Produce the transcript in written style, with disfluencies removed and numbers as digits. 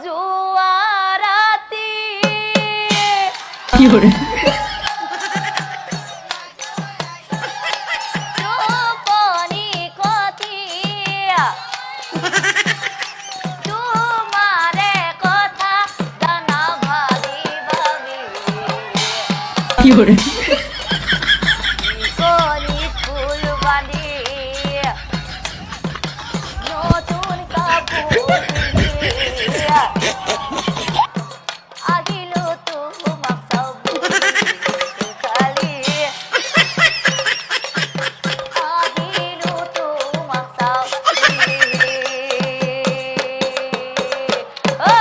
জুয়ারাতি গোপনী কথি তোমারে কথা জানা ভাবি ভাবি কলি ফুল বাঁধি নতুন কাপড় পিন্ধিয়া আহিল তোমাক চাবলৈ খালি আহিল তোমাক চাবলৈ ঐ